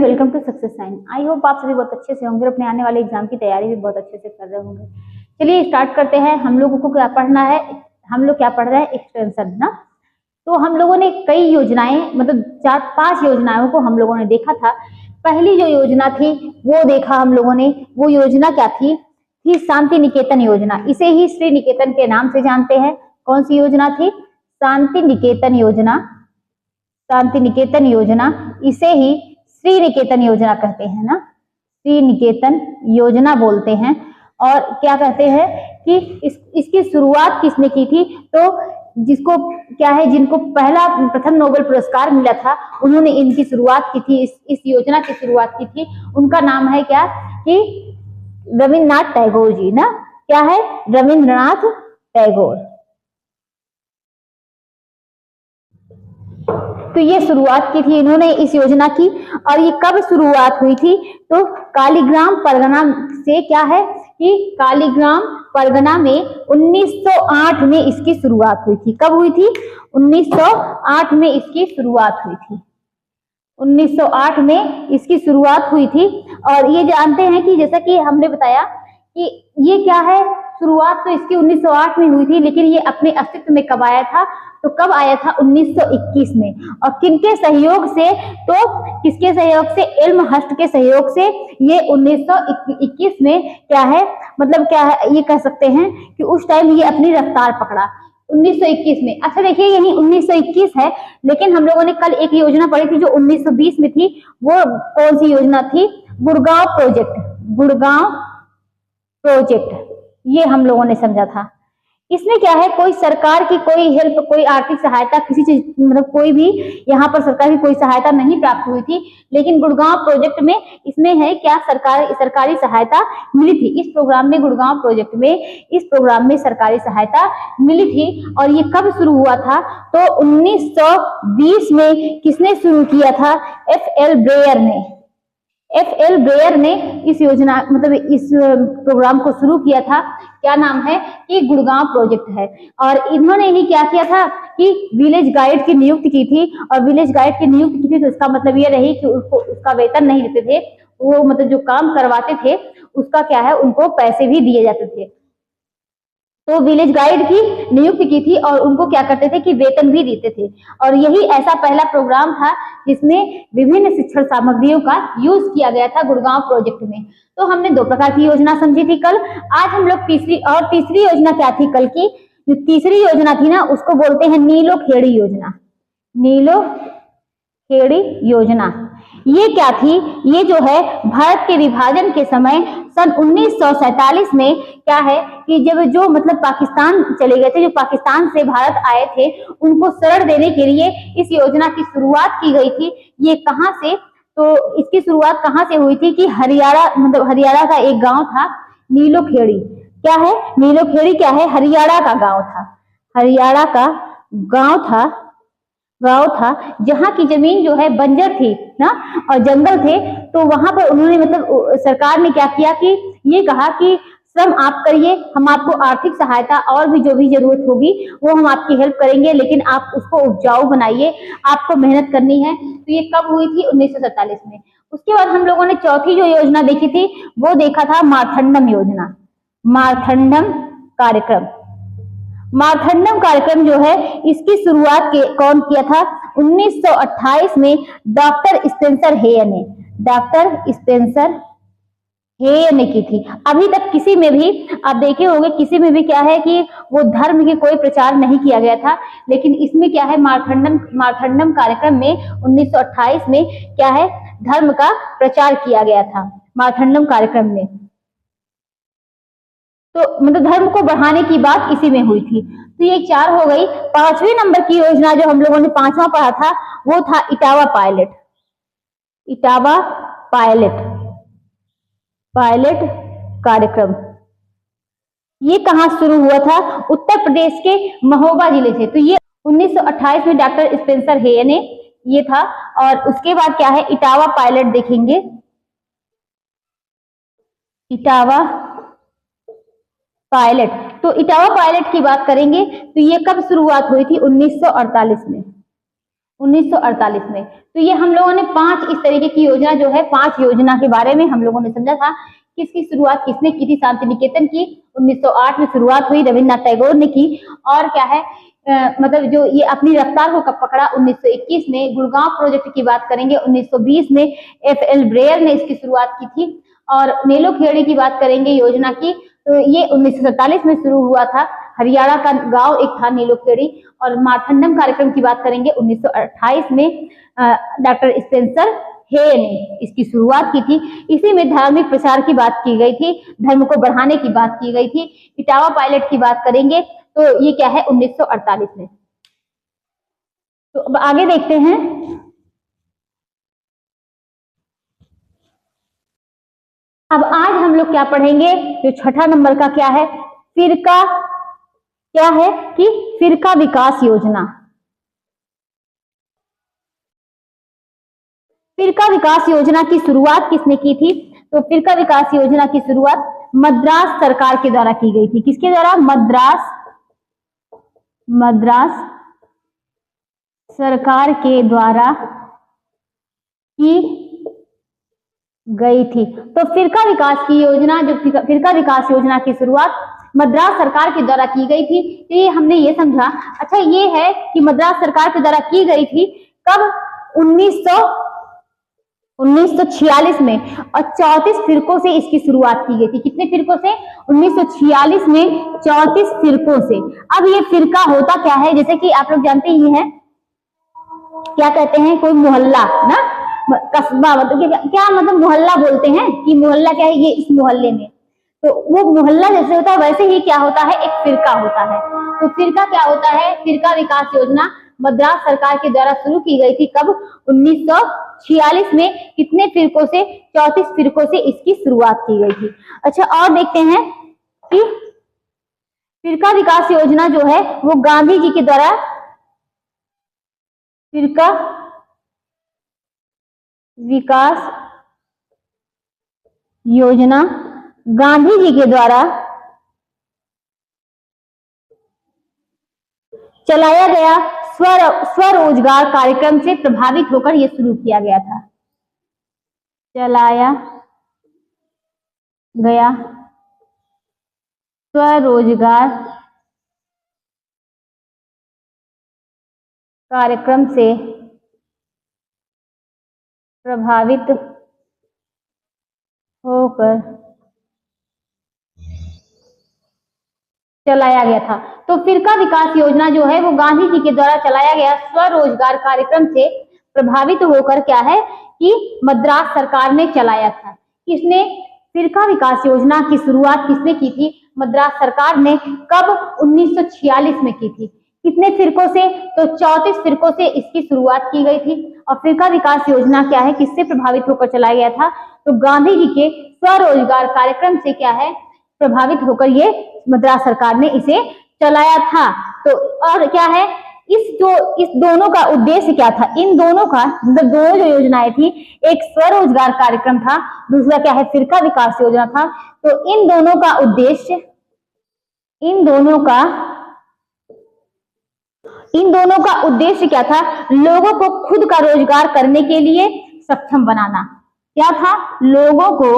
Welcome to Success Sign. I hope आप सभी बहुत अच्छे से होंगे, अपने आने वाले एग्जाम की तैयारी भी बहुत अच्छे से कर रहे होंगे। चलिए स्टार्ट करते हैं। हम लोगों को क्या पढ़ना है, हम लोग क्या पढ़ रहे हैं, एक्सटेंशन ना। तो हम लोगों ने कई योजनाएं, मतलब 4-5 योजनाओं को हम लोगों ने देखा था। पहली जो योजना थी वो देखा हम लोगों ने, वो योजना क्या थी शांति निकेतन योजना। इसे ही श्री निकेतन के नाम से जानते हैं। कौन सी योजना थी? शांति निकेतन योजना। शांति निकेतन योजना, इसे ही श्री निकेतन योजना कहते हैं ना, श्री निकेतन योजना बोलते हैं। और क्या कहते हैं कि इसकी शुरुआत किसने की थी? तो जिसको क्या है, जिनको प्रथम नोबेल पुरस्कार मिला था, उन्होंने इनकी शुरुआत की थी, इस योजना की शुरुआत की थी। उनका नाम है क्या कि रविन्द्रनाथ टैगोर जी ना। क्या है? रविन्द्रनाथ टैगोर। तो ये शुरुआत की थी इन्होंने इस योजना की। और ये कब शुरुआत हुई थी? तो कालीग्राम परगना से क्या है कि कालीग्राम परगना में 1908 में इसकी शुरुआत हुई थी। कब हुई थी? 1908 में इसकी शुरुआत हुई थी। 1908 में इसकी शुरुआत हुई थी। और ये जानते हैं कि जैसा कि हमने बताया कि ये क्या है, शुरुआत तो इसकी 1908 में हुई थी, लेकिन ये अपने अस्तित्व में कब आया था? तो कब आया था? 1921 में। और किनके सहयोग से? तो किसके सहयोग से? एल्महर्स्ट के सहयोग से ये 1921 में क्या है, मतलब क्या है, ये कह सकते हैं कि उस टाइम ये अपनी रफ्तार पकड़ा 1921 में। अच्छा देखिए, यही 1921 है, लेकिन हम लोगों ने कल एक योजना पढ़ी थी जो 1920 में थी। वो कौन सी योजना थी? गुड़गांव प्रोजेक्ट। गुड़गांव प्रोजेक्ट, ये हम लोगों ने समझा था। इसमें क्या है, कोई सरकार की कोई हेल्प, कोई आर्थिक सहायता, किसी चीज, मतलब कोई भी यहाँ पर सरकार की कोई सहायता नहीं प्राप्त हुई थी। लेकिन गुड़गांव प्रोजेक्ट में इसमें है क्या, सरकारी सहायता मिली थी। इस प्रोग्राम में, गुड़गांव प्रोजेक्ट में, इस प्रोग्राम में सरकारी सहायता मिली थी। और ये कब शुरू हुआ था? तो 1920 में किसने शुरू किया था? F.L. ब्रेयर ने। F.L. ब्रेयर ने इस योजना, मतलब इस प्रोग्राम को शुरू किया था। क्या नाम है? कि गुड़गांव प्रोजेक्ट है। और इन्होंने ही क्या किया था कि विलेज गाइड की नियुक्ति की थी। और विलेज गाइड की नियुक्ति की थी तो इसका मतलब ये रही कि उसको उसका वेतन नहीं देते थे वो, मतलब जो काम करवाते थे उसका क्या है, उनको पैसे भी दिए जाते थे। तो विलेज गाइड की नियुक्ति की थी और उनको क्या करते थे कि वेतन भी देते थे। और यही ऐसा पहला प्रोग्राम था जिसमें विभिन्न शिक्षण सामग्रियों का यूज किया गया था गुड़गांव प्रोजेक्ट में। तो हमने 2 प्रकार की योजना समझी थी कल। आज हम लोग तीसरी योजना क्या थी कल की? जो तीसरी योजना थी ना, उसको बोलते हैं नीलो खेड़ी योजना। नीलो खेड़ी योजना ये क्या थी? ये जो है भारत के विभाजन के समय सन 1947 में क्या है कि जब जो मतलब पाकिस्तान चले गए थे, जो पाकिस्तान से भारत आए थे, उनको शरण देने के लिए इस योजना की शुरुआत की गई थी। ये कहां से? तो इसकी शुरुआत कहां से हुई थी कि हरियाणा, मतलब हरियाणा का एक गांव था नीलो खेड़ी। क्या है? नीलो खेड़ी क्या है? हरियाणा का गांव था। हरियाणा का गांव था जहां की जमीन जो है बंजर थी ना, और जंगल थे। तो वहां पर उन्होंने, मतलब सरकार ने क्या किया कि ये कहा कि श्रम आप करिए, हम आपको आर्थिक सहायता और भी जो भी जरूरत होगी वो हम आपकी हेल्प करेंगे, लेकिन आप उसको उपजाऊ बनाइए, आपको मेहनत करनी है। तो ये कब हुई थी? 1947 में। उसके बाद हम लोगों ने चौथी जो योजना देखी थी वो देखा था मारथंडम योजना। मारथंडम कार्यक्रम। मारथंडम कार्यक्रम जो है, इसकी शुरुआत कौन किया था? 1928 में डॉक्टर स्पेंसर हेयर ने। डॉक्टर स्पेंसर हेयर ने की थी। अभी तक किसी में भी आप देखे होंगे, किसी में भी क्या है कि वो धर्म की कोई प्रचार नहीं किया गया था, लेकिन इसमें क्या है, मारथंडम कार्यक्रम में 1928 में क्या है, धर्म का प्रचार किया गया था मारथंडम कार्यक्रम में। तो मतलब धर्म को बढ़ाने की बात इसी में हुई थी। तो ये 4 हो गई। 5वें नंबर की योजना जो हम लोगों ने 5वां पढ़ा था वो था इटावा पायलट। इटावा पायलट कार्यक्रम। ये कहां शुरू हुआ था? उत्तर प्रदेश के महोबा जिले से। तो ये 1928 में डॉक्टर स्पेंसर हेयर ने ये था। और उसके बाद क्या है, इटावा पायलट देखेंगे। इटावा पायलट, तो इटावा पायलट की बात करेंगे तो ये कब शुरुआत हुई थी? 1948 में। 1948 में। तो ये हम लोगों ने 5 इस तरीके की योजना जो है, 5 योजना के बारे में हम लोगों ने समझा था। किसकी शुरुआत किसने की थी? शांति निकेतन की 1908 में शुरुआत हुई, रविन्द्रनाथ टैगोर ने की। और क्या है मतलब जो ये अपनी रफ्तार को कब पकड़ा? 1921 में। गुड़गांव प्रोजेक्ट की बात करेंगे 1920 में FL ब्रेयर ने इसकी शुरुआत की थी। और नेलो खेड़ी की बात करेंगे योजना की, तो ये 1947 में शुरू हुआ था। हरियाणा का गांव एक था नीलो खेड़ी। और मारथंडम कार्यक्रम की बात करेंगे 1928 में डॉक्टर स्पेंसर हे ने इसकी शुरुआत की थी। इसी में धार्मिक प्रचार की बात की गई थी, धर्म को बढ़ाने की बात की गई थी। इटावा पायलट की बात करेंगे तो ये क्या है? 1948 में। तो अब आगे देखते हैं। अब आज हम लोग क्या पढ़ेंगे? जो छठा नंबर का क्या है? फिरका, क्या है कि फिरका विकास योजना। फिरका विकास योजना की शुरुआत किसने की थी? तो फिरका विकास योजना की शुरुआत मद्रास सरकार के द्वारा की गई थी। किसके द्वारा? मद्रास सरकार के द्वारा की गई थी। तो फिरका विकास की योजना, जो फिरका विकास योजना की शुरुआत मद्रास सरकार के द्वारा की गई थी। तो ये हमने ये समझा। अच्छा, ये है कि मद्रास सरकार के द्वारा की गई थी कब? 1946 में। और 34 फिरकों से इसकी शुरुआत की गई थी। कितने फिरकों से? 1946 में 34 फिरकों से। अब ये फिरका होता क्या है? जैसे कि आप लोग जानते ही हैं, क्या कहते हैं, कोई मोहल्ला ना, कस्बा, मतलब क्या मतलब मोहल्ला बोलते हैं कि मोहल्ला क्या है? ये इस मोहल्ले में, तो वो मोहल्ला जैसे होता है वैसे ही क्या होता है? एक फिरका होता है। तो फिरका क्या होता है? फिरका विकास योजना मद्रास सरकार के द्वारा शुरू की गई थी। कब? 1946 में। कितने फिरकों से? 34 फिरकों से इसकी शुरुआत की गई थी। अच्छा, और देखते हैं कि फिरका विकास योजना जो है वो गांधी जी के द्वारा, फिरका विकास योजना गांधी जी के द्वारा चलाया गया स्वरोजगार कार्यक्रम से प्रभावित होकर यह शुरू किया गया था। चलाया गया स्वरोजगार कार्यक्रम से प्रभावित होकर चलाया गया था। तो फिरका विकास योजना जो है वो गांधी जी के द्वारा चलाया गया स्वरोजगार कार्यक्रम से प्रभावित होकर क्या है कि मद्रास सरकार ने चलाया था। किसने? फिरका विकास योजना की शुरुआत किसने की थी? मद्रास सरकार ने। कब? 1946 में की थी। कितने फिरकों से? तो 34 फिरकों से इसकी शुरुआत की गई थी। और फिरका विकास योजना क्या है? किससे प्रभावित होकर चलाया गया था? तो गांधी जी के स्वरोजगार कार्यक्रम से क्या है? प्रभावित होकर ये मद्रास सरकार ने इसे चलाया था। तो और क्या है, इस दोनों का उद्देश्य क्या था? इन दोनों का मतलब दोनों जो योजनाएं थी, एक स्वरोजगार कार्यक्रम था, दूसरा क्या है? फिरका विकास योजना था। तो इन दोनों का उद्देश्य क्या था? लोगों को खुद का रोजगार करने के लिए सक्षम बनाना। क्या था? लोगों को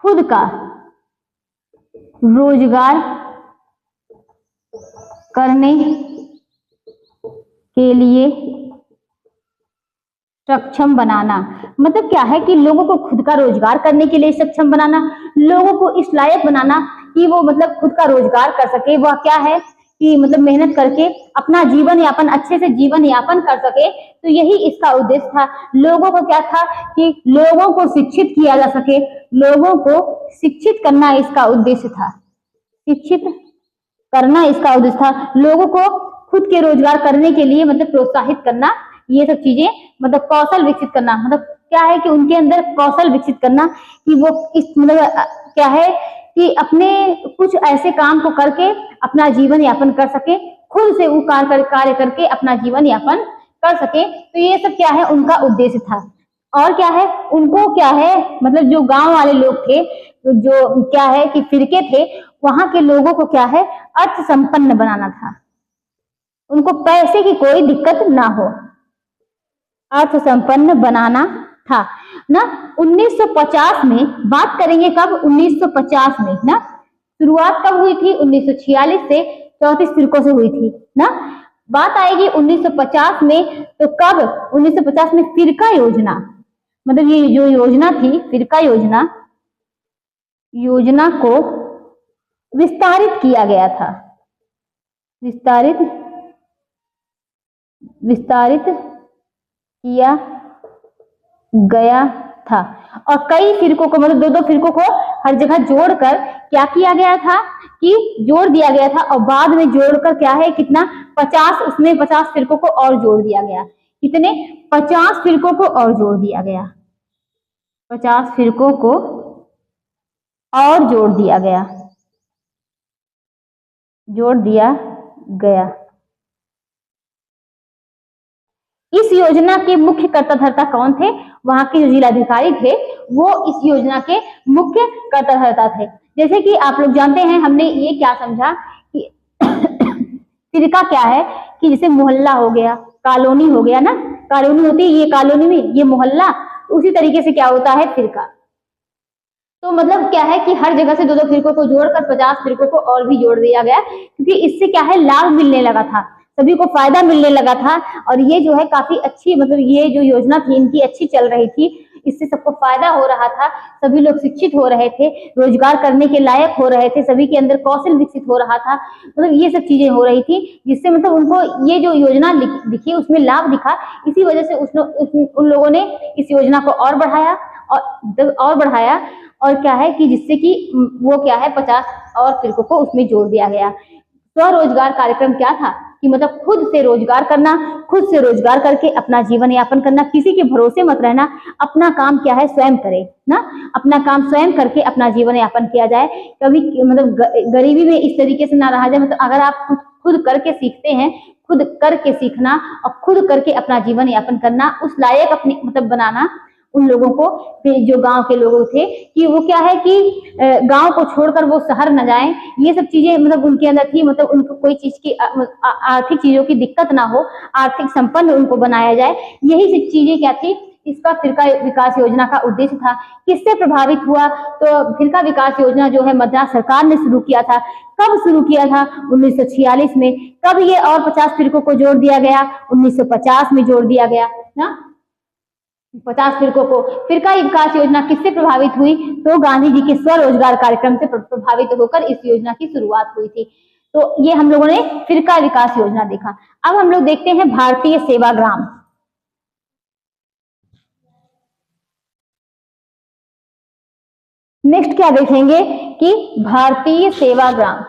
खुद का रोजगार करने के लिए सक्षम बनाना। मतलब क्या है कि लोगों को खुद का रोजगार करने के लिए सक्षम बनाना, लोगों को इस लायक बनाना कि वो मतलब खुद का रोजगार कर सके। वह क्या है कि मतलब मेहनत करके अपना जीवन यापन, अच्छे से जीवन यापन कर सके। तो यही इसका उद्देश्य था। लोगों को क्या था कि लोगों को शिक्षित किया जा सके, लोगों को शिक्षित करना इसका उद्देश्य था। शिक्षित करना इसका उद्देश्य था। लोगों को खुद के रोजगार करने के लिए मतलब प्रोत्साहित करना, ये सब चीजें मतलब कौशल विकसित करना। मतलब क्या है कि उनके अंदर कौशल विकसित करना कि वो इस मतलब क्या है कि अपने कुछ ऐसे काम को करके अपना जीवन यापन कर सके, खुद से वो कार्य करके अपना जीवन यापन कर सके। तो ये सब क्या है? उनका उद्देश्य था। और क्या है? उनको क्या है मतलब जो गांव वाले लोग थे, जो क्या है कि फिरके थे, वहां के लोगों को क्या है? अर्थ संपन्न बनाना था। उनको पैसे की कोई दिक्कत ना हो, अर्थ संपन्न बनाना था ना। 1950 में बात करेंगे, कब? 1950 में ना। शुरुआत कब हुई थी? 1946 से 34 फिरकों से हुई थी ना। बात आएगी 1950 में, तो कब? 1950 में फिरका योजना, मतलब ये जो योजना थी फिरका योजना, योजना को विस्तारित किया गया था, विस्तारित किया गया था। और कई फिरकों को, मतलब 2-2 फिरकों को हर जगह जोड़कर क्या किया गया था कि जोड़ दिया गया था। और बाद में जोड़कर क्या है, कितना? 50, उसमें 50 फिरकों को और जोड़ दिया गया। कितने? 50 फिरकों को और जोड़ दिया गया, 50 फिरकों को और जोड़ दिया गया, जोड़ दिया गया। इस योजना के मुख्य कर्ताधर्ता कौन थे? वहां के जो जिलाधिकारी थे वो इस योजना के मुख्य कर्ताधर्ता थे। जैसे कि आप लोग जानते हैं, हमने ये क्या समझा कि फिरका क्या है कि जैसे मोहल्ला हो गया, कॉलोनी हो गया ना, कॉलोनी होती है ये कॉलोनी में, ये मोहल्ला, उसी तरीके से क्या होता है फिरका। तो मतलब क्या है कि हर जगह से 2-2 फिरकों को जोड़कर 50 फिरकों को और भी जोड़ दिया गया, क्योंकि इससे क्या है, लाभ मिलने लगा था, सभी को फायदा मिलने लगा था। और ये जो है काफी अच्छी, मतलब ये जो योजना थी इनकी अच्छी चल रही थी, इससे सबको फायदा हो रहा था, सभी लोग शिक्षित हो रहे थे, रोजगार करने के लायक हो रहे थे, सभी के अंदर कौशल विकसित हो रहा था, मतलब ये सब चीजें हो रही थी, जिससे मतलब उनको ये जो योजना दिखी उसमें लाभ दिखा। इसी वजह से उन लोगों ने इस योजना को और बढ़ाया और क्या है कि जिससे कि वो क्या है 50 और फिरकों को उसमें जोड़ दिया गया। स्वरोजगार कार्यक्रम क्या था कि मतलब खुद से रोजगार करना, खुद से रोजगार करके अपना जीवन यापन करना, किसी के भरोसे मत रहना, अपना काम क्या है स्वयं करे ना, अपना काम स्वयं करके अपना जीवन यापन किया जाए। कभी मतलब गरीबी में इस तरीके से ना रहा जाए, मतलब अगर आप खुद करके सीखते हैं, खुद करके सीखना और खुद करके अपना जीवन यापन करना, उस लायक अपनी मतलब बनाना उन लोगों को, जो गांव के लोग थे कि वो क्या है कि गांव को छोड़कर वो शहर न जाएं, ये सब चीजें मतलब उनके अंदर थी, मतलब उनको कोई चीज की आर्थिक चीजों की दिक्कत ना हो, आर्थिक संपन्न उनको बनाया जाए, यही सब चीजें क्या थी, इसका फिरका विकास योजना का उद्देश्य था। किससे प्रभावित हुआ? तो फिरका विकास योजना जो है मद्रास सरकार ने शुरू किया था। कब शुरू किया था? 1946 में। कब ये और 50 फिरकों को जोड़ दिया गया? 1950 में जोड़ दिया गया ना, 50 फिरकों को। फिरका विकास योजना किससे प्रभावित हुई? तो गांधी जी के स्वरोजगार कार्यक्रम से प्रभावित होकर इस योजना की शुरुआत हुई थी। तो ये हम लोगों ने फिरका विकास योजना देखा। अब हम लोग देखते हैं भारतीय सेवाग्राम। नेक्स्ट क्या देखेंगे कि भारतीय सेवाग्राम,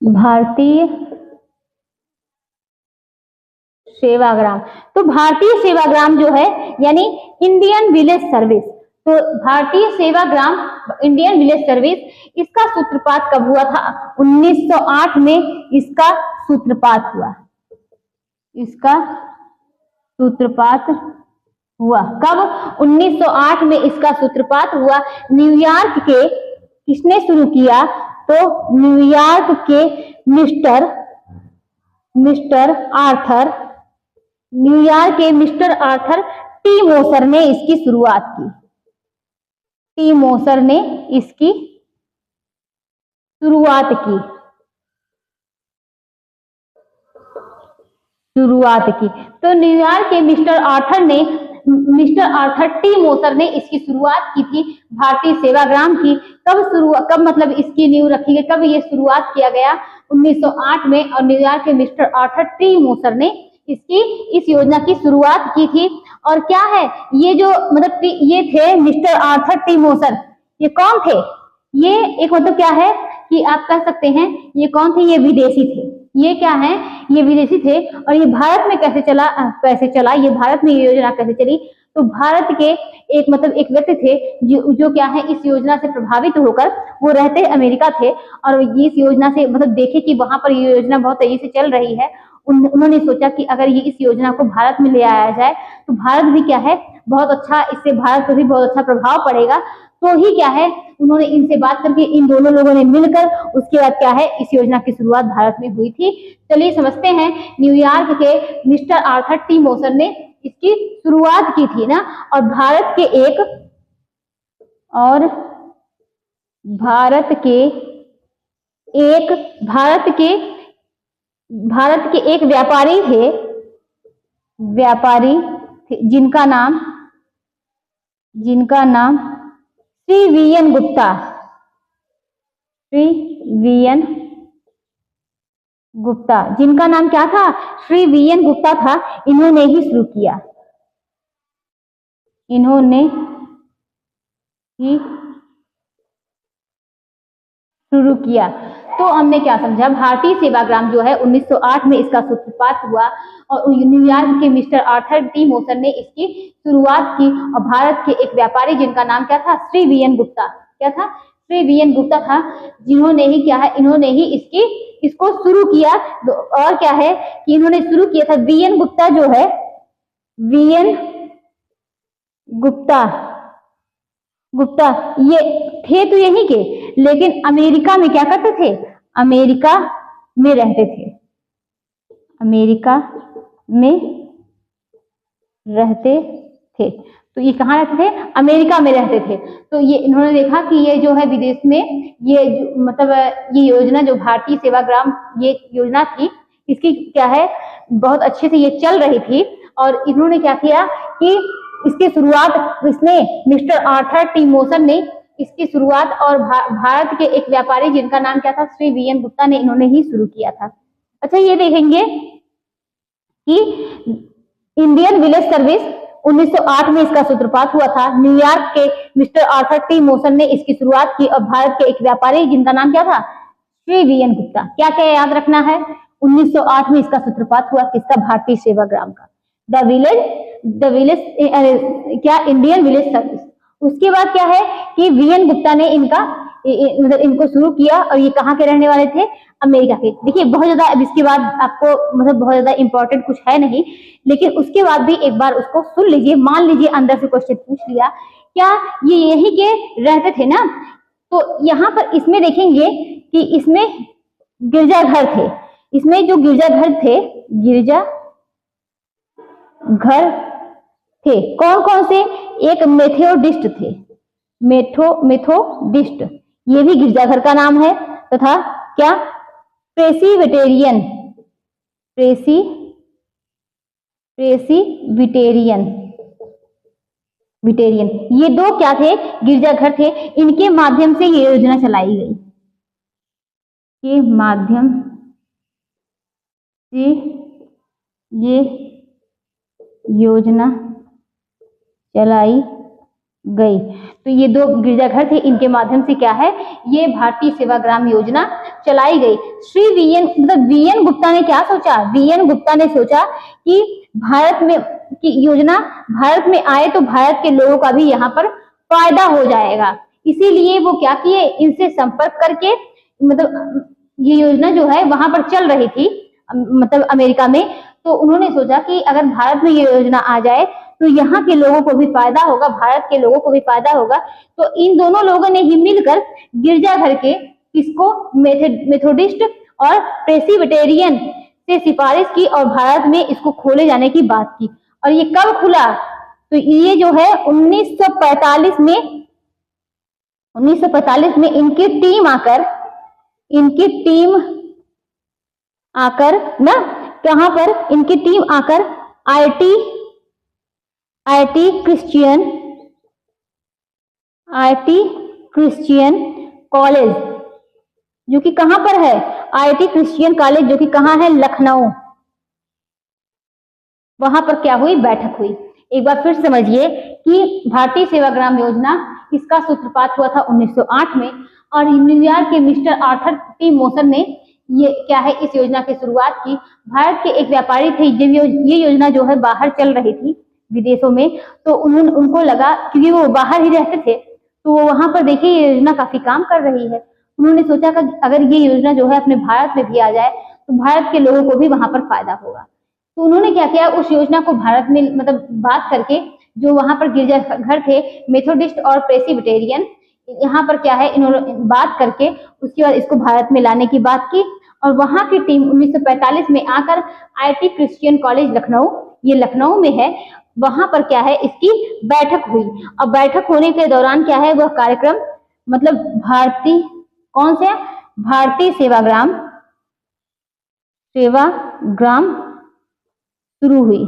भारतीय सेवाग्राम। तो भारतीय सेवाग्राम जो है यानी इंडियन विलेज सर्विस, तो भारतीय सेवाग्राम इंडियन विलेज सर्विस, इसका सूत्रपात कब हुआ था? 1908 में इसका सूत्रपात हुआ, इसका सूत्रपात हुआ। कब? 1908 में इसका सूत्रपात हुआ। न्यूयॉर्क के किसने शुरू किया? तो न्यूयॉर्क के मिस्टर आर्थर टी मोसर ने इसकी शुरुआत की। टी मोसर ने इसकी शुरुआत की। तो न्यूयॉर्क के मिस्टर आर्थर टी मोसर ने इसकी शुरुआत की थी भारतीय सेवाग्राम की। कब मतलब इसकी नींव रखी गई, कब ये शुरुआत किया गया? 1908 में। और न्यूयॉर्क के मिस्टर आर्थर टी मोसर ने इस योजना की शुरुआत की थी। और क्या है ये जो मतलब ये थे मिस्टर आर्थर टी मोसर, ये कौन थे? ये एक मतलब क्या है कि आप कह सकते हैं ये कौन थे? ये विदेशी थे। ये क्या है? ये विदेशी थे। और ये भारत में कैसे चला, ये भारत में ये योजना कैसे चली? तो भारत के एक मतलब एक व्यक्ति थे जो क्या है इस योजना से प्रभावित होकर, वो रहते अमेरिका थे और इस योजना से मतलब देखे कि वहां पर ये योजना बहुत तेजी से चल रही है। उन्होंने सोचा कि अगर ये इस योजना को भारत में ले आया जाए तो भारत भी क्या है बहुत अच्छा, इससे भारत को भी बहुत अच्छा प्रभाव पड़ेगा। तो ही क्या है, उन्होंने इनसे बात करके इन दोनों लोगों ने मिलकर उसके बाद क्या है, इस योजना की शुरुआत भारत में हुई थी। चलिए समझते हैं, न्यूयॉर्क के मिस्टर आर्थर टी मोसन ने इसकी शुरुआत की थी ना, और भारत के एक व्यापारी थे जिनका नाम श्री वीएन गुप्ता, जिनका नाम क्या था, श्री वीएन गुप्ता था। इन्होंने ही शुरू किया। तो हमने क्या समझा, भारतीय सेवाग्राम जो है 1908 में इसका सूत्रपात हुआ और न्यूयॉर्क के मिस्टर आर्थर टी मोसन ने इसकी शुरुआत की, और भारत के एक व्यापारी जिनका नाम क्या था, श्री वीएन गुप्ता, क्या था, श्री वीएन गुप्ता था, जिन्होंने ही क्या है, इन्होंने ही इसको शुरू किया। और क्या है कि इन्होंने शुरू किया था, वीएन गुप्ता जो है, वीएन गुप्ता ये थे तो यहीं के, लेकिन अमेरिका में क्या करते थे, अमेरिका में रहते थे, तो ये कहाँ रहते थे, अमेरिका में रहते थे। तो ये इन्होंने देखा कि ये जो है विदेश में ये योजना जो भारतीय सेवाग्राम ये योजना थी, इसकी क्या है, बहुत अच्छे से ये चल रही थी, और इन्होंने क्या किया कि इसकी शुरुआत मिस्टर आर्थर टी मोसन ने इसकी शुरुआत, और भारत के एक व्यापारी जिनका नाम क्या था, श्री वीएन गुप्ता ने, इन्होंने ही शुरू किया था। अच्छा, ये देखेंगे कि इंडियन विलेज सर्विस 1908 में इसका सूत्रपात हुआ था। न्यूयॉर्क के मिस्टर आर्थर टी मोसन ने इसकी शुरुआत की, और भारत के एक व्यापारी जिनका नाम क्या था, श्री वीएन गुप्ता। क्या क्या याद रखना है, 1908 में इसका सूत्रपात हुआ, किसका, भारतीय सेवाग्राम का, इंडियन विलेज सर्विस। उसके बाद क्या है कि वीएन गुप्ता ने इनको शुरू किया, और ये कहाँ के रहने वाले थे, अमेरिका के। देखिए बहुत ज्यादा, अब इसके बाद आपको बहुत ज्यादा इंपॉर्टेंट कुछ है नहीं, लेकिन उसके बाद भी एक बार उसको सुन लीजिए। मान लीजिए अंदर से क्वेश्चन पूछ लिया, क्या ये यहीं के रहते थे ना, तो यहाँ पर इसमें देखेंगे कि इसमें गिरजाघर थे, इसमें जो गिरजाघर थे कौन कौन से, एक मेथोडिस्ट थे, मेथोडिस्ट, ये भी गिरजाघर का नाम है, तथा क्या, प्रेसिबिटेरियन, ये दो क्या थे, गिरजाघर थे। इनके माध्यम से ये योजना चलाई गई, के माध्यम से ये योजना चलाई गई। तो ये दो गिरजाघर थे, इनके माध्यम से क्या है, ये भारतीय सेवाग्राम योजना चलाई गई। श्री वीएन गुप्ता ने क्या सोचा, वीएन गुप्ता ने सोचा कि भारत में की योजना भारत में आए तो भारत के लोगों का भी यहाँ पर फायदा हो जाएगा, इसीलिए वो क्या किए, इनसे संपर्क करके, ये योजना जो है वहां पर चल रही थी, अमेरिका में, तो उन्होंने सोचा कि अगर भारत में ये योजना आ जाए तो यहाँ के लोगों को भी फायदा होगा, भारत के लोगों को भी फायदा होगा। तो इन दोनों लोगों ने ही मिलकर गिरजाघर के किसको, मेथोडिस्ट और प्रेसिबिटेरियन से सिफारिश की, और भारत में इसको खोले जाने की बात की। और ये कब खुला, तो ये जो है 1945 में इनकी टीम आकर ना, कहां पर, इनकी टीम आकर आईटी क्रिश्चियन कॉलेज, जो कि कहां पर है, आईटी क्रिश्चियन कॉलेज, जो कि कहां है, लखनऊ, वहां पर क्या हुई, बैठक हुई। एक बार फिर समझिए कि भारतीय सेवाग्राम योजना, इसका सूत्रपात हुआ था 1908 में, और न्यूयॉर्क के मिस्टर आर्थर टी मोसन ने ये क्या है, इस योजना की शुरुआत की। भारत के एक व्यापारी थे, जब ये योजना जो है बाहर चल रही थी विदेशों में, तो उनको लगा, क्योंकि वो बाहर ही रहते थे, तो वहां पर देखिए ये योजना काफी काम कर रही है। उन्होंने सोचा कि अगर ये योजना जो है अपने भारत में भी आ जाए तो भारत के लोगों को भी वहां पर फायदा होगा। तो उन्होंने क्या किया, उस योजना को भारत में बात करके, जो वहां पर गिरजाघर थे, मेथोडिस्ट और प्रेसिबिटेरियन, यहाँ पर क्या है, इन्होंने बात करके उसके बाद इसको भारत में लाने की बात की। और वहां की टीम 1945 में आकर आईटी क्रिश्चियन कॉलेज लखनऊ, ये लखनऊ में है, वहां पर क्या है, इसकी बैठक हुई। और बैठक होने के दौरान क्या है, वह कार्यक्रम मतलब भारतीय, कौन से, भारतीय सेवाग्राम शुरू हुई।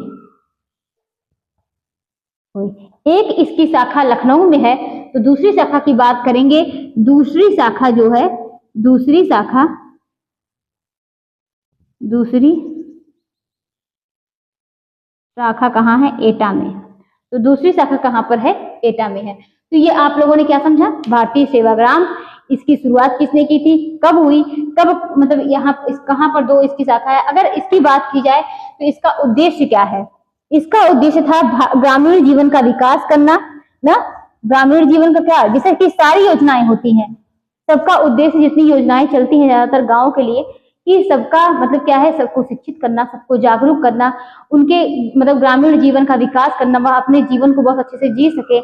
एक इसकी शाखा लखनऊ में है। तो दूसरी शाखा की बात करेंगे। दूसरी शाखा जो है, दूसरी शाखा कहाँ है, एटा में। तो दूसरी शाखा कहाँ पर है, एटा में है। तो ये आप लोगों ने क्या समझा, भारतीय सेवाग्राम, इसकी शुरुआत किसने की थी, कब हुई, कब, मतलब यहाँ कहाँ पर दो इसकी शाखा है। अगर इसकी बात की जाए तो इसका उद्देश्य क्या है, इसका उद्देश्य था ग्रामीण जीवन का विकास करना ना। ग्रामीण जीवन का क्या, जैसे कि सारी योजनाएं होती हैं, सबका उद्देश्य, जितनी योजनाएं चलती हैं ज्यादातर गाँव के लिए, कि सबका मतलब क्या है, सबको शिक्षित करना, सबको जागरूक करना, उनके मतलब ग्रामीण जीवन का विकास करना, वह अपने जीवन को बहुत अच्छे से जी सके,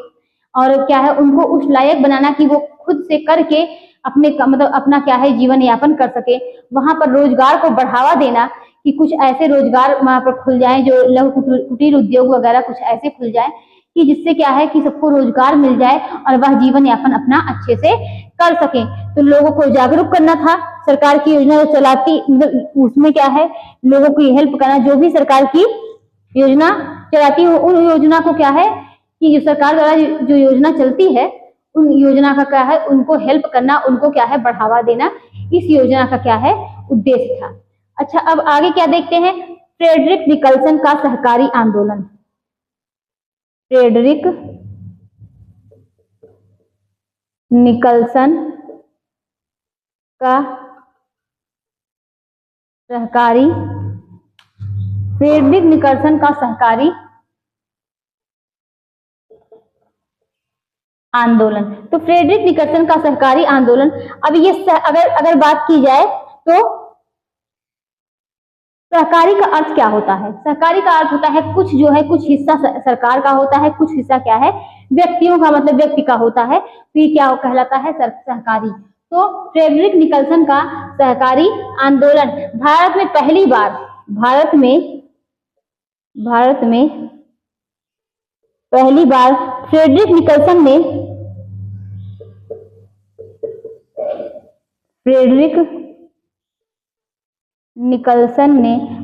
और क्या है, उनको उस लायक बनाना कि वो खुद से करके अपने मतलब अपना क्या है, जीवन यापन कर सके। वहां पर रोजगार को बढ़ावा देना कि कुछ ऐसे रोजगार वहां पर खुल जाए, जो लघु कुटीर उद्योग वगैरह कुछ ऐसे खुल जाए कि जिससे क्या है कि सबको रोजगार मिल जाए और वह जीवन यापन अपना अच्छे से कर सके। तो लोगों को जागरूक करना था। सरकार की योजना जो चलाती, मतलब उसमें क्या है, लोगों की हेल्प करना। जो भी सरकार की योजना चलाती हो, उन योजना को क्या है कि जो सरकार द्वारा जो योजना चलती है, उन योजना का क्या है, उनको हेल्प करना, उनको क्या है, बढ़ावा देना, इस योजना का क्या है, उद्देश्य था। अच्छा, अब आगे क्या देखते हैं, फ्रेडरिक निकल्सन का सहकारी आंदोलन। फ्रेडरिक निकल्सन का सहकारी, फ्रेडरिक निकल्सन का सहकारी आंदोलन। तो फ्रेडरिक निकल्सन का सहकारी आंदोलन, अब ये अगर बात की जाए तो सहकारी का अर्थ क्या होता है। सहकारी का अर्थ होता है कुछ जो है, कुछ हिस्सा सरकार का होता है, कुछ हिस्सा क्या है, व्यक्तियों का, मतलब व्यक्ति का होता है। तो ये क्या कहलाता है, सहकारी। तो फ्रेडरिक निकल्सन का सहकारी आंदोलन भारत में पहली बार, भारत में पहली बार फ्रेडरिक निकल्सन ने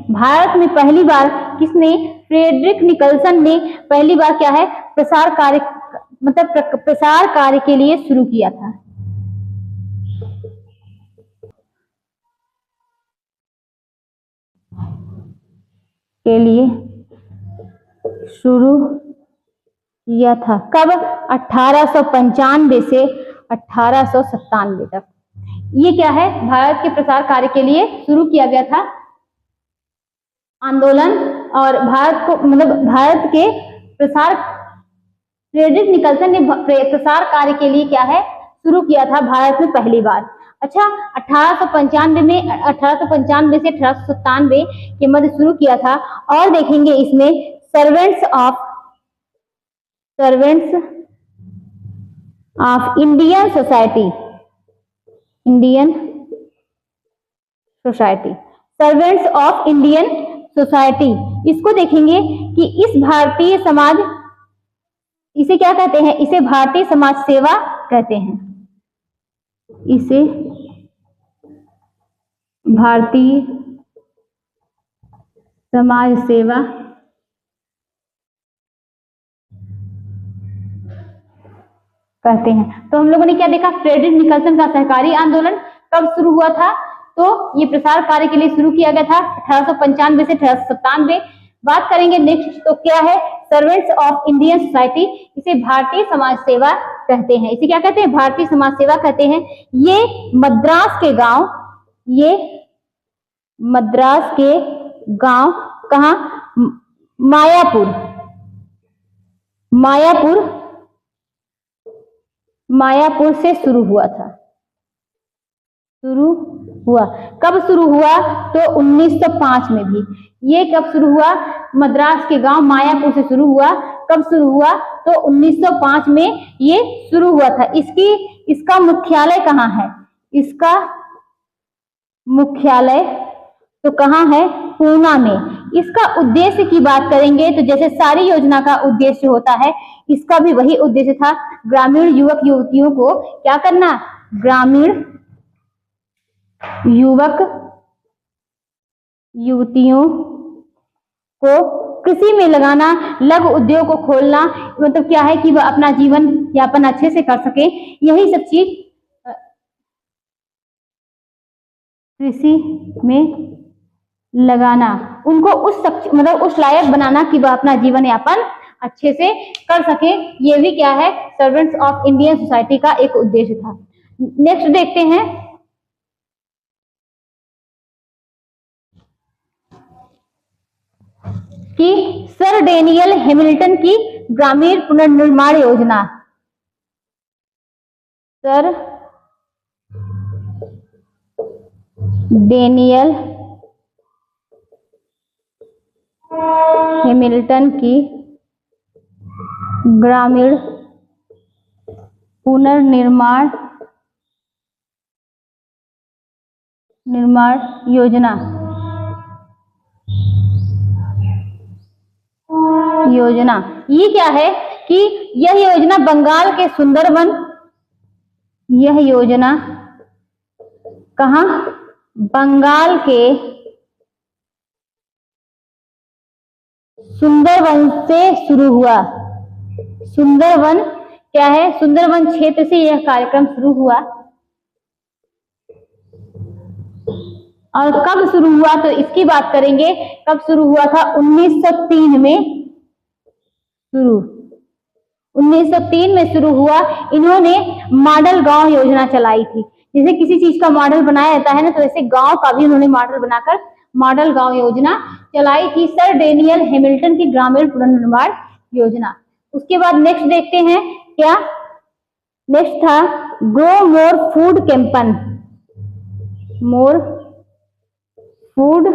भारत में पहली बार, किसने, फ्रेडरिक निकल्सन ने पहली बार क्या है, प्रसार कार्य, मतलब प्रसार कार्य के लिए शुरू किया था। के लिए शुरू किया था। कब, 1895 से 1897 तक। ये क्या है, भारत के प्रसार कार्य के लिए शुरू किया गया था आंदोलन। और भारत को, मतलब भारत के प्रसार, फ्रेडरिक निकल्सन ने प्रसार कार्य के लिए क्या है, शुरू किया था भारत में पहली बार। अच्छा, 1895 में, 1895 से 1897 के मध्य शुरू किया था। और देखेंगे इसमें servants of Indian society, servants of Indian society, इसको देखेंगे कि इस भारतीय समाज, इसे क्या कहते हैं, इसे भारतीय समाज सेवा कहते हैं। इसे भारतीय समाज सेवा कहते हैं। तो हम लोगों ने क्या देखा, फ्रेडरिक निकल्सन का सहकारी आंदोलन कब शुरू हुआ था, तो ये प्रसार कार्य के लिए शुरू किया गया था 1895 से 1897। बात करेंगे नेक्स्ट, तो क्या है, सर्वेंट्स ऑफ इंडियन सोसाइटी, इसे भारतीय समाज सेवा कहते हैं। इसे क्या कहते हैं, भारतीय समाज सेवा कहते हैं। ये मद्रास के गांव कहाँ, मायापुर से शुरू हुआ था। कब शुरू हुआ, तो 1905 में भी। ये कब शुरू हुआ, मद्रास के गांव मायापुर से शुरू हुआ। कब शुरू हुआ, तो 1905 में ये शुरू हुआ था। इसका मुख्यालय कहाँ है? इसका मुख्यालय तो कहाँ है? पूना में। इसका उद्देश्य की बात करेंगे तो जैसे सारी योजना का उद्देश्य होता है, इसका भी वही उद्देश्य था, ग्रामीण युवक युवतियों को क्या करना? ग्रामीण युवक युवतियों को कृषि में लगाना, लघु उद्योग को खोलना, मतलब क्या है कि वह अपना जीवन यापन अच्छे से कर सके, यही सब चीज कृषि में लगाना, उनको उस लायक बनाना कि वह अपना जीवन यापन अच्छे से कर सके। ये भी क्या है? सर्वेंट्स ऑफ इंडियन सोसाइटी का एक उद्देश्य था। नेक्स्ट देखते हैं कि सर डेनियल हैमिल्टन की ग्रामीण पुनर्निर्माण योजना। सर डेनियल हैमिल्टन की ग्रामीण पुनर्निर्माण योजना ये क्या है कि यह योजना बंगाल के सुंदरवन, यह योजना कहाँ? बंगाल के सुंदरवन से शुरू हुआ। सुंदरवन क्या है? सुंदरवन क्षेत्र से यह कार्यक्रम शुरू हुआ। और कब शुरू हुआ तो इसकी बात करेंगे, कब शुरू हुआ था? 1903 में 1903 में शुरू हुआ। इन्होंने मॉडल गांव योजना चलाई थी। जैसे किसी चीज का मॉडल बनाया जाता है ना, तो ऐसे गांव का भी उन्होंने मॉडल बनाकर मॉडल गांव योजना चलाई थी, सर डेनियल हैमिल्टन की ग्रामीण पुनर्निर्माण योजना। उसके बाद नेक्स्ट देखते हैं क्या? नेक्स्ट था grow more food campaign. More food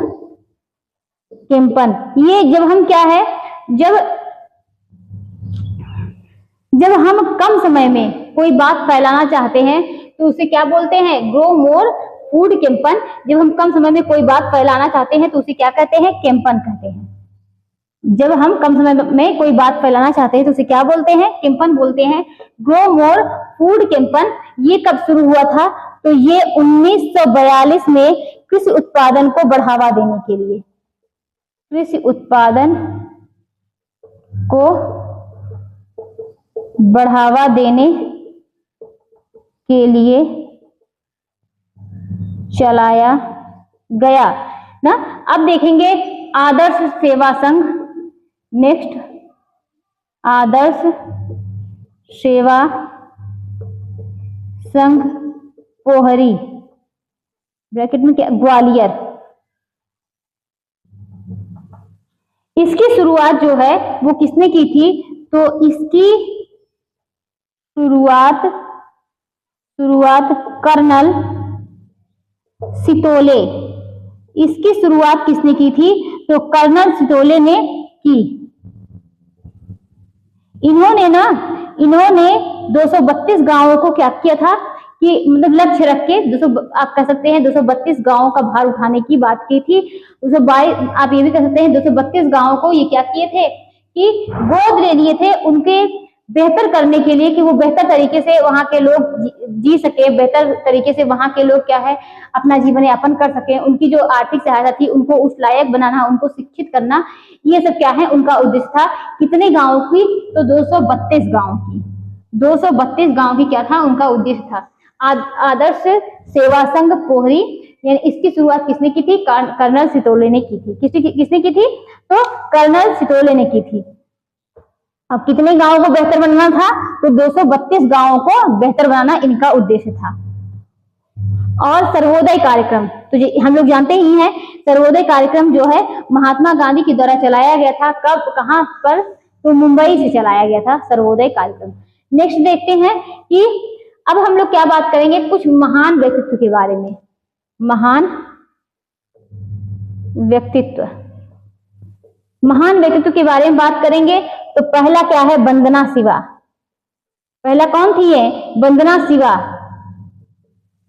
campaign, ये जब हम क्या है, जब हम कम समय में कोई बात फैलाना चाहते हैं तो उसे क्या बोलते हैं? Grow more food campaign. जब हम कम समय में कोई बात फैलाना चाहते हैं तो उसे क्या कहते हैं? कैंपेन कहते हैं। जब हम कम समय में कोई बात फैलाना चाहते हैं तो उसे क्या बोलते हैं? कैंपेन बोलते हैं। ग्रो मोर फूड कैंपेन ये कब शुरू हुआ था? तो ये 1942 में कृषि उत्पादन को बढ़ावा देने के लिए, कृषि उत्पादन को बढ़ावा देने के लिए चलाया गया ना। अब देखेंगे आदर्श सेवा संघ। नेक्स्ट आदर्श सेवा संघ पोहरी, ब्रैकेट में क्या? ग्वालियर। इसकी शुरुआत जो है वो किसने की थी? तो इसकी शुरुआत कर्नल सितोले। इसकी शुरुआत किसने की थी? तो कर्नल सितोले ने की। इन्होंने 232 गांवों को क्या किया था कि मतलब लक्ष्य रख के आप कह सकते हैं 232 गांवों का भार उठाने की बात की थी। 222 आप ये भी कह सकते हैं 232 गांवों को ये क्या किए थे कि गोद ले लिए थे, उनके बेहतर करने के लिए कि वो बेहतर तरीके से वहां के लोग जी सके, बेहतर तरीके से वहां के लोग क्या है अपना जीवन यापन कर सके। उनकी जो आर्थिक सहायता थी उनको उस लायक बनाना, उनको शिक्षित करना, ये सब क्या है उनका उद्देश्य था। कितने गांव की? तो 232 गांव की। 232 गांव की क्या था उनका उद्देश्य था। आदर्श सेवा संघ पोहरी, यानी इसकी शुरुआत किसने की थी? कर्नल सितोले ने की थी। किसने की थी? तो कर्नल सितोले ने की थी। अब कितने गांवों को बेहतर बनाना था? तो 232 गांवों को बेहतर बनाना इनका उद्देश्य था। और सर्वोदय कार्यक्रम तो हम लोग जानते ही हैं, सर्वोदय कार्यक्रम जो है महात्मा गांधी के द्वारा चलाया गया था। कब, कहां पर? तो मुंबई से चलाया गया था सर्वोदय कार्यक्रम। नेक्स्ट देखते हैं कि अब हम लोग क्या बात करेंगे, कुछ महान व्यक्तित्व के बारे में। महान व्यक्तित्व के बारे में बात करेंगे तो पहला क्या है, वंदना शिवा। पहला कौन थी ये, वंदना शिवा।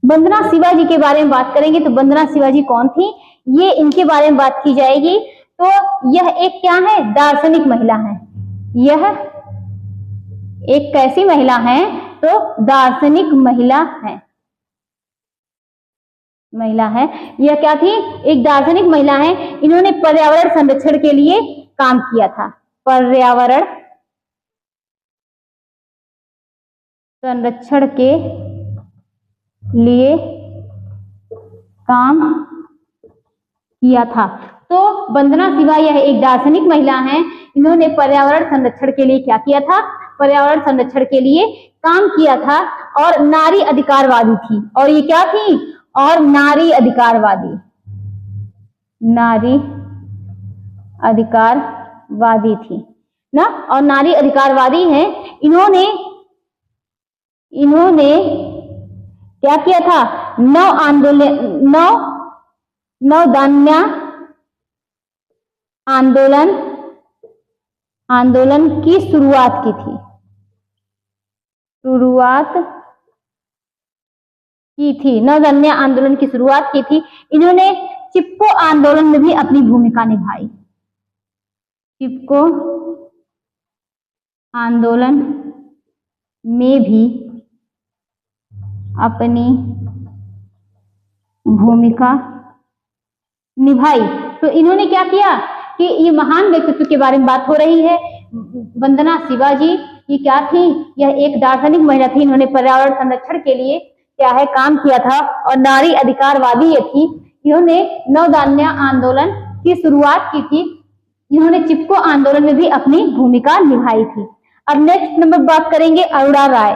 वंदना शिवा जी के बारे में बात करेंगे तो वंदना शिवा जी कौन थी, ये इनके बारे में बात की जाएगी। तो यह एक क्या है, दार्शनिक महिला है। यह एक कैसी महिला है, तो दार्शनिक महिला है। महिला है, यह क्या थी, एक दार्शनिक महिला है। इन्होंने पर्यावरण संरक्षण के लिए काम किया था। पर्यावरण संरक्षण के लिए काम किया था। तो वंदना शिवा यह एक दार्शनिक महिला है। इन्होंने पर्यावरण संरक्षण के लिए क्या किया था, पर्यावरण संरक्षण के लिए काम किया था और नारी अधिकारवादी थी। और ये क्या थी, और नारी अधिकारवादी, नारी अधिकारवादी थी ना, और नारी अधिकारवादी है। इन्होंने क्या किया था, नवदान्या आंदोलन की शुरुआत की थी। नवदान्या आंदोलन की शुरुआत की थी। इन्होंने चिपको आंदोलन में भी अपनी भूमिका निभाई। चिपको आंदोलन में भी अपनी भूमिका निभाई। तो इन्होंने क्या किया कि ये महान व्यक्तित्व के बारे में बात हो रही है। वंदना शिवा जी ये क्या थी, यह एक दार्शनिक महिला थी। इन्होंने पर्यावरण संरक्षण के लिए क्या है, काम किया था और नारी अधिकारवादी ये थी। इन्होंने नवदान्या आंदोलन की शुरुआत की थी। इन्होंने चिपको आंदोलन में भी अपनी भूमिका निभाई थी। अब नेक्स्ट नंबर बात करेंगे अरोड़ा राय।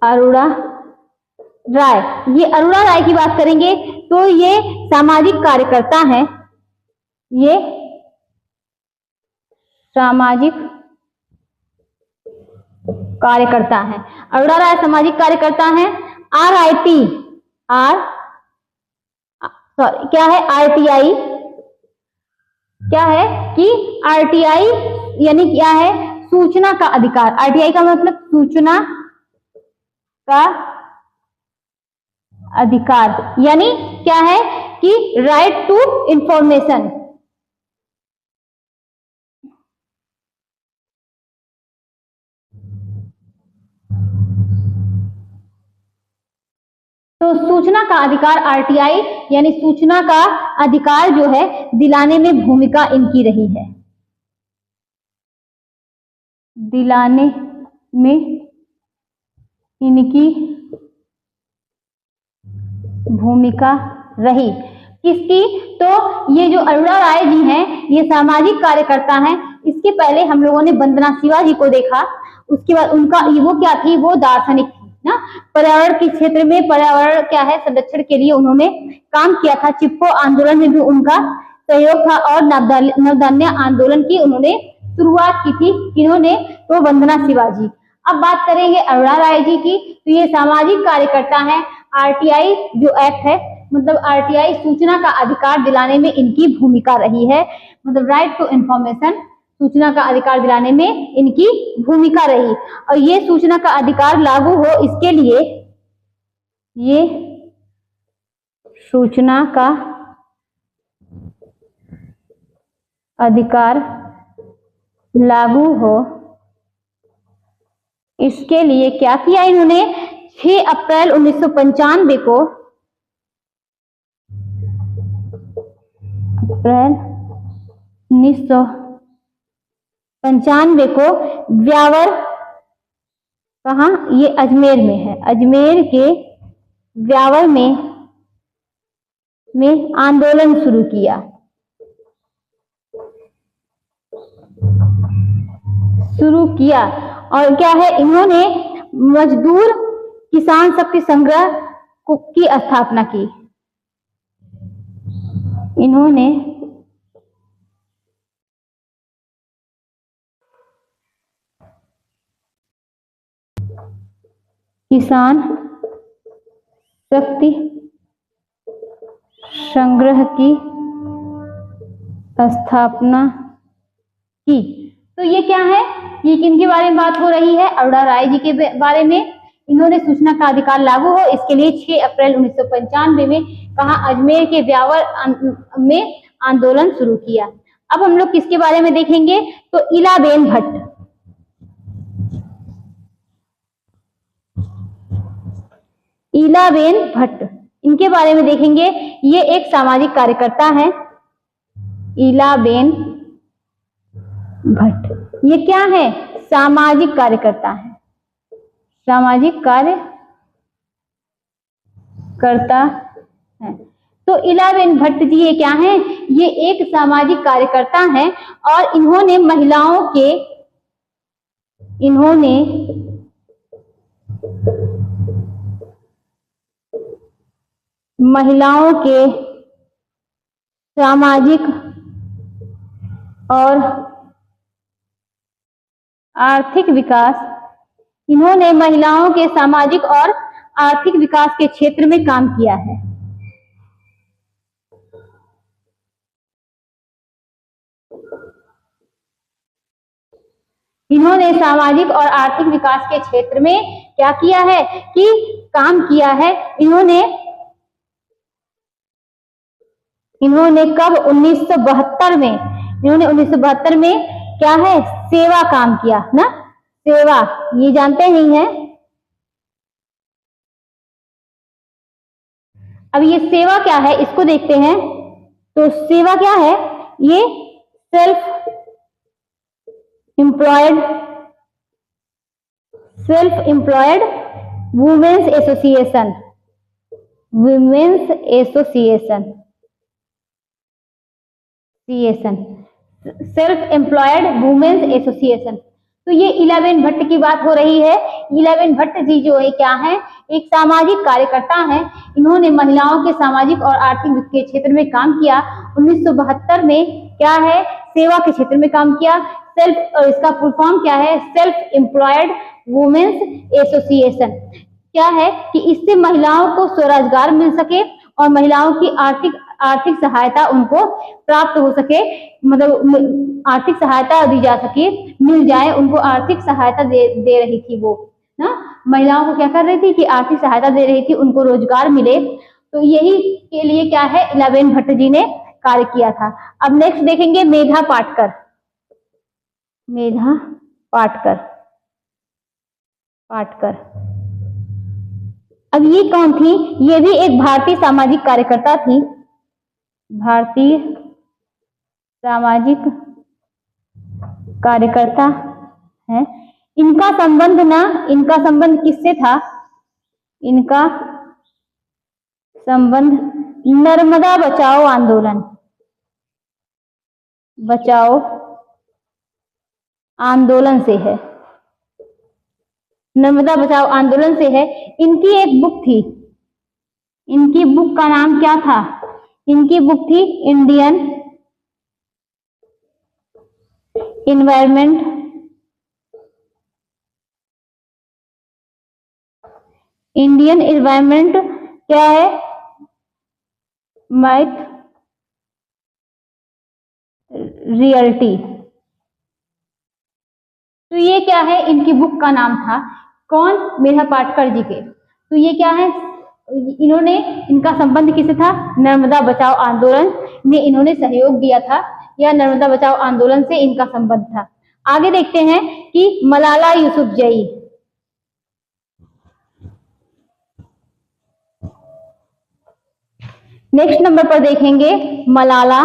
अरोड़ा राय, ये अरोड़ा राय की बात करेंगे तो ये सामाजिक कार्यकर्ता है। ये सामाजिक कार्यकर्ता है। अरोड़ा राय सामाजिक कार्यकर्ता है। क्या है, आरटीआई क्या है कि आरटीआई यानी क्या है, सूचना का अधिकार। आरटीआई का मतलब सूचना का अधिकार, यानी क्या है कि राइट टू इंफॉर्मेशन। तो सूचना का अधिकार, आरटीआई यानी सूचना का अधिकार जो है दिलाने में भूमिका इनकी रही है। दिलाने में इनकी भूमिका रही। किसकी, तो ये जो अरोड़ा राय जी हैं ये सामाजिक कार्यकर्ता हैं। इसके पहले हम लोगों ने वंदना शिवा जी को देखा। उसके बाद उनका वो क्या थी, वो दार्शनिक थी ना। पर्यावरण के क्षेत्र में पर्यावरण क्या है, संरक्षण के लिए उन्होंने काम किया था। चिपको आंदोलन में भी उनका सहयोग था और नवदान्या आंदोलन की उन्होंने शुरुआत की थी। इन्होंने, तो वंदना शिवा जी। अब बात करेंगे अरोड़ा राय जी की। तो ये सामाजिक कार्यकर्ता है। आरटीआई जो एक्ट है, मतलब आरटीआई सूचना का अधिकार दिलाने में इनकी भूमिका रही है। मतलब राइट टू इंफॉर्मेशन, सूचना का अधिकार दिलाने में इनकी भूमिका रही। और ये सूचना का अधिकार लागू हो, इसके लिए ये सूचना का अधिकार लागू हो, इसके लिए क्या किया इन्होंने, 6 अप्रैल 1995 को, अप्रैल 1995 को व्यावर, कहा, ये अजमेर में है, अजमेर के व्यावर में आंदोलन शुरू किया। और क्या है, इन्होंने मजदूर किसान शक्ति संग्रह की स्थापना की। इन्होंने किसान शक्ति संग्रह की स्थापना की। तो ये क्या है, ये किनके बारे में बात हो रही है, अरोड़ा राय जी के बारे में। इन्होंने सूचना का अधिकार लागू हो इसके लिए 6 अप्रैल 1995 में कहा अजमेर के ब्यावर में आंदोलन शुरू किया। अब हम लोग किसके बारे में देखेंगे, तो इलाबेन भट्ट। इलाबेन भट्ट, इनके बारे में देखेंगे। ये एक सामाजिक कार्यकर्ता है, इलाबेन भट्ट। ये क्या है, सामाजिक कार्यकर्ता है, सामाजिक कार्यकर्ता है। तो इलाबेन भट्ट जी ये क्या है, ये एक सामाजिक कार्यकर्ता है और इन्होंने महिलाओं के सामाजिक और आर्थिक विकास, इन्होंने महिलाओं के सामाजिक और आर्थिक विकास के क्षेत्र में काम किया है। इन्होंने सामाजिक और आर्थिक विकास के क्षेत्र में क्या किया है कि काम किया है। इन्होंने कब, 1972 में, इन्होंने 1972 में क्या है, सेवा काम किया ना, सेवा, ये जानते नहीं है। अब ये सेवा क्या है इसको देखते हैं। तो सेवा क्या है, ये self employed women's association, self employed women's association. तो ये इलाबेन भट्ट की बात हो रही है। इलाबेन भट्ट जी जो है क्या है, एक सामाजिक कार्यकर्ता है। इन्होंने महिलाओं के सामाजिक और आर्थिक के क्षेत्र में काम किया। 1972 में क्या है, सेवा के क्षेत्र में काम किया। इसका फुल फॉर्म क्या है, सेल्फ एम्प्लॉयड वुमेन्स एसोसिएशन। क्या है कि इससे महिलाओं को स्वरोजगार मिल सके और महिलाओं की आर्थिक सहायता उनको प्राप्त हो सके, मतलब आर्थिक सहायता दी जा सके, मिल जाए उनको। आर्थिक सहायता दे रही थी वो ना, महिलाओं को क्या कर रही थी कि आर्थिक सहायता दे रही थी, उनको रोजगार मिले। तो यही के लिए क्या है, इलाबेन भट्ट जी ने कार्य किया था। अब नेक्स्ट देखेंगे मेधा पाटकर। मेधा पाटकर अब ये कौन थी, ये भी एक भारतीय सामाजिक कार्यकर्ता थी, भारतीय सामाजिक कार्यकर्ता है। इनका संबंध किससे था, इनका संबंध नर्मदा बचाओ आंदोलन से है, नर्मदा बचाओ आंदोलन से है। इनकी एक बुक थी, इनकी बुक का नाम क्या था, इनकी बुक थी इंडियन एनवायरनमेंट क्या है, माइथ रियलिटी। तो ये क्या है, इनकी बुक का नाम था, कौन, मेधा पाटकर जी के। तो ये क्या है, इनका संबंध किससे था, नर्मदा बचाओ आंदोलन में इन्होंने सहयोग दिया था, या नर्मदा बचाओ आंदोलन से इनका संबंध था। आगे देखते हैं कि मलाला यूसुफजई। नेक्स्ट नंबर पर देखेंगे मलाला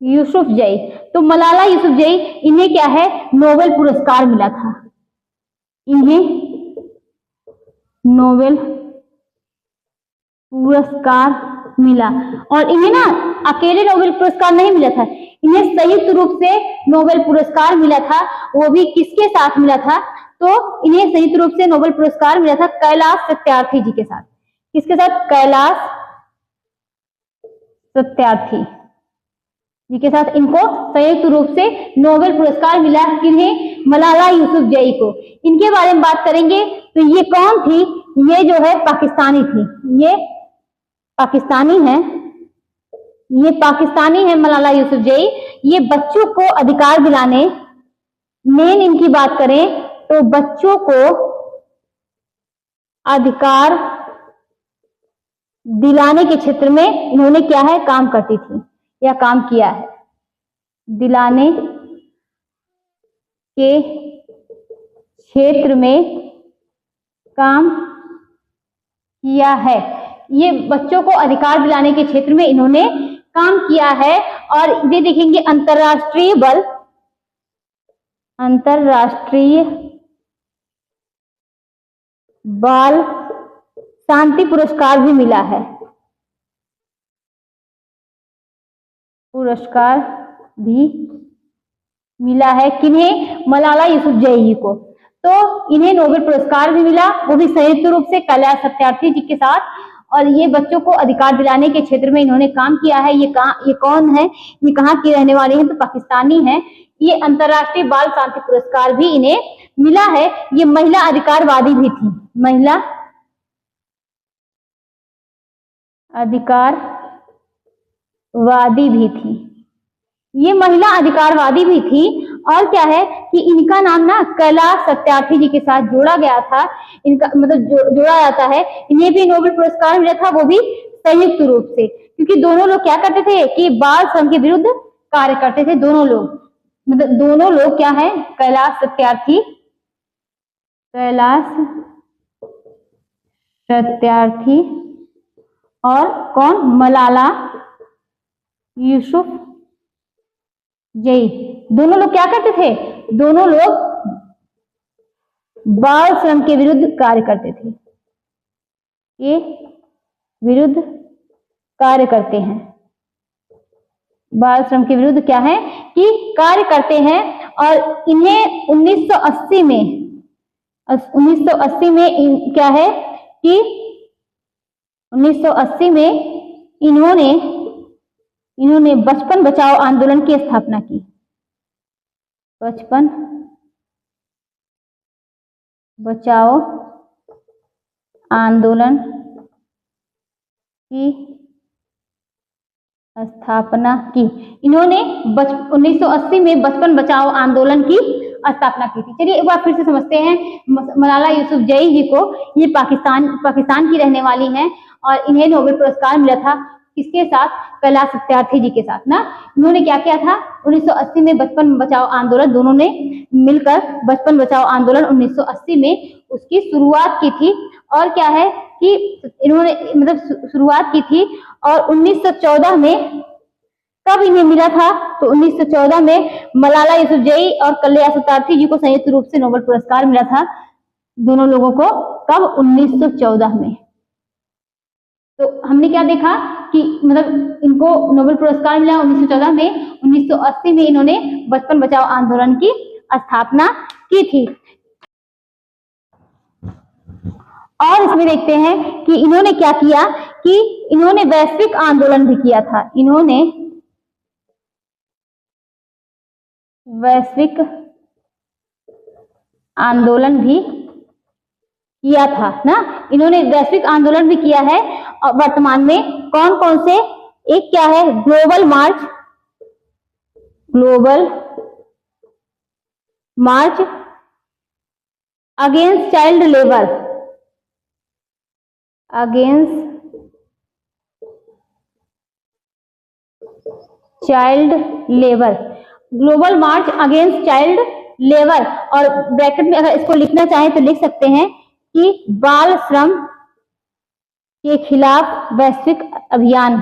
यूसुफजई। तो मलाला यूसुफजई, इन्हें क्या है, नोबेल पुरस्कार मिला था, इन्हें नोबेल पुरस्कार मिला। और इन्हें ना अकेले नोबेल पुरस्कार नहीं मिला था, इन्हें संयुक्त रूप से नोबेल पुरस्कार मिला था। वो भी किसके साथ मिला था, तो इन्हें संयुक्त रूप से नोबेल पुरस्कार मिला था कैलाश सत्यार्थी जी के साथ। किसके साथ, कैलाश सत्यार्थी। जी के साथ इनको संयुक्त रूप से नोबेल पुरस्कार मिला। किन्हें? मलाला यूसुफजई को। इनके बारे में बात करेंगे तो ये कौन थी? ये जो है पाकिस्तानी थी, ये पाकिस्तानी है, ये पाकिस्तानी है मलाला यूसुफजई। ये बच्चों को अधिकार दिलाने, मेन इनकी बात करें तो बच्चों को अधिकार दिलाने के क्षेत्र में इन्होंने क्या है, काम करती थी या काम किया है। दिलाने के क्षेत्र में काम किया है। ये बच्चों को अधिकार दिलाने के क्षेत्र में इन्होंने काम किया है। और ये देखेंगे अंतर्राष्ट्रीय बाल शांति पुरस्कार भी मिला है। पुरस्कार भी मिला है किन्हें? मलाला यूसुफजई को। तो इन्हें नोबेल पुरस्कार भी मिला, वो भी संयुक्त रूप से कैलाश सत्यार्थी जी के साथ। और ये बच्चों को अधिकार दिलाने के क्षेत्र में इन्होंने काम किया है। ये कौन है? ये कहाँ की रहने वाली है? तो पाकिस्तानी है। ये अंतर्राष्ट्रीय बाल शांति पुरस्कार भी इन्हें मिला है। ये महिला अधिकारवादी भी थी, महिला अधिकारवादी भी थी। ये महिला अधिकारवादी भी थी। और क्या है कि इनका नाम ना कैलाश सत्यार्थी जी के साथ जोड़ा गया था। इनका मतलब जोड़ा जाता है। इन्हें भी नोबेल पुरस्कार मिला था, वो भी संयुक्त रूप से, क्योंकि दोनों लोग क्या करते थे कि बाल श्रम के विरुद्ध कार्य करते थे। दोनों लोग मतलब दोनों लोग क्या है? कैलाश सत्यार्थी और कौन? मलाला यूसुफजई। दोनों लोग क्या करते थे? दोनों लोग बाल श्रम के विरुद्ध कार्य करते थे, ये विरुद्ध कार्य करते हैं। बाल श्रम के विरुद्ध क्या है कि कार्य करते हैं। और इन्हें 1980 में क्या है कि 1980 में इन्होंने बचपन बचाओ आंदोलन की स्थापना की। बचपन बचाओ आंदोलन की स्थापना की। इन्होंने 1980 में बचपन बचाओ आंदोलन की स्थापना की थी। चलिए एक बार फिर से समझते हैं मलाला यूसुफजई जी को। ये पाकिस्तान की रहने वाली हैं और इन्हें नोबेल पुरस्कार मिला था किसके साथ? कैलाश सत्यार्थी जी के साथ ना। इन्होंने क्या किया था? 1980 में बचपन बचाओ आंदोलन, दोनों ने मिलकर बचपन बचाओ आंदोलन 1980 में उसकी शुरुआत की थी। और क्या है कि इन्होंने मतलब शुरुआत की थी। और 1914 में कब इन्हें मिला था? तो 1914 में मलाला यूसुफजई और कैलाश सत्यार्थी जी को संयुक्त रूप से नोबेल पुरस्कार मिला था, दोनों लोगों को। कब? 1914 में। तो हमने क्या देखा कि मतलब इनको नोबेल पुरस्कार मिला 1914 में। 1980 में इन्होंने बचपन बचाओ आंदोलन की स्थापना की थी। और इसमें देखते हैं कि इन्होंने क्या किया कि इन्होंने वैश्विक आंदोलन भी किया था। इन्होंने वैश्विक आंदोलन भी किया था ना। इन्होंने वैश्विक आंदोलन भी किया है। और वर्तमान में कौन कौन से? एक क्या है? ग्लोबल मार्च अगेंस्ट चाइल्ड लेबर, ग्लोबल मार्च अगेंस्ट चाइल्ड लेबर। और ब्रैकेट में अगर इसको लिखना चाहें तो लिख सकते हैं कि बाल श्रम के खिलाफ वैश्विक अभियान,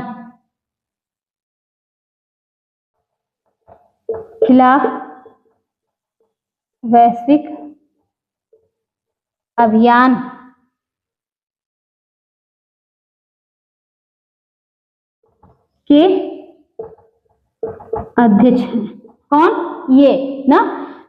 के अध्यक्ष हैं। कौन? ये ना।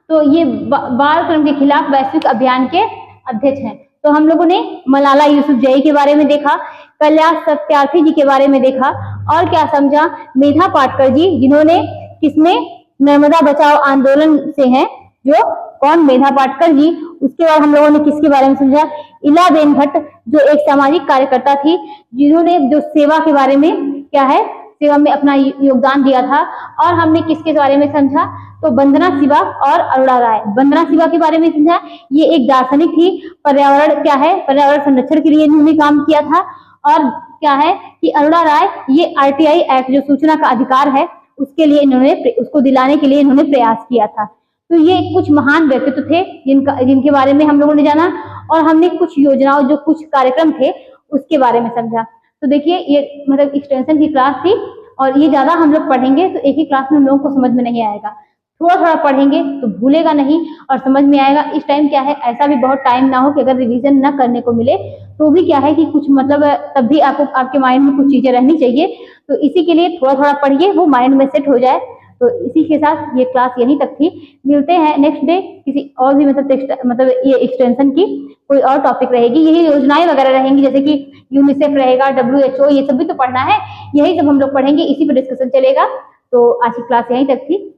तो ये बाल श्रम के खिलाफ वैश्विक अभियान के अध्यक्ष हैं। तो हम लोगों ने मलाला यूसुफजई के बारे में देखा, कैलाश सत्यार्थी जी के बारे में देखा, और क्या समझा, मेधा पाटकर जी, जिन्होंने किसमें, नर्मदा बचाओ आंदोलन से हैं, जो कौन, मेधा पाटकर जी। उसके बाद हम लोगों ने किसके बारे में समझा, इलाबेन भट्ट, जो एक सामाजिक कार्यकर्ता थी, जिन्होंने जो सेवा के बारे में क्या है, सेवा में अपना योगदान दिया था। और हमने किसके बारे में समझा, तो वंदना शिवा और अरोड़ा राय। वंदना शिवा के बारे में समझा, ये एक दार्शनिक थी, पर्यावरण क्या है, पर्यावरण संरक्षण के लिए इन्होंने काम किया था। और क्या है कि अरोड़ा राय, ये आरटीआई एक्ट, जो सूचना का अधिकार है, उसके लिए इन्होंने, उसको दिलाने के लिए इन्होंने प्रयास किया था। तो ये कुछ महान व्यक्तित्व थे जिनके बारे में हम लोगों ने जाना, और हमने कुछ योजनाओं, जो कुछ कार्यक्रम थे, उसके बारे में समझा। तो देखिए, ये मतलब एक्सटेंशन की क्लास थी, और ये ज्यादा हम लोग पढ़ेंगे तो एक ही क्लास में हम लोगों को समझ में नहीं आएगा, थोड़ा थोड़ा पढ़ेंगे तो भूलेगा नहीं और समझ में आएगा। इस टाइम क्या है, ऐसा भी बहुत टाइम ना हो कि अगर रिवीजन ना करने को मिले तो भी क्या है कि कुछ मतलब तब भी आपको, आपके माइंड में कुछ चीजें रहनी चाहिए। तो इसी के लिए थोड़ा थोड़ा पढ़िए, वो माइंड में सेट हो जाए। तो इसी के साथ ये क्लास यहीं तक थी। मिलते हैं नेक्स्ट डे किसी और भी मतलब ये एक्सटेंशन की कोई और टॉपिक रहेगी, यही योजनाएं वगैरह रहेंगी, जैसे कि यूनिसेफ रहेगा, WHO, ये सब भी तो पढ़ना है, यही सब हम लोग पढ़ेंगे, इसी पर डिस्कशन चलेगा। तो आज की क्लास यहीं तक थी।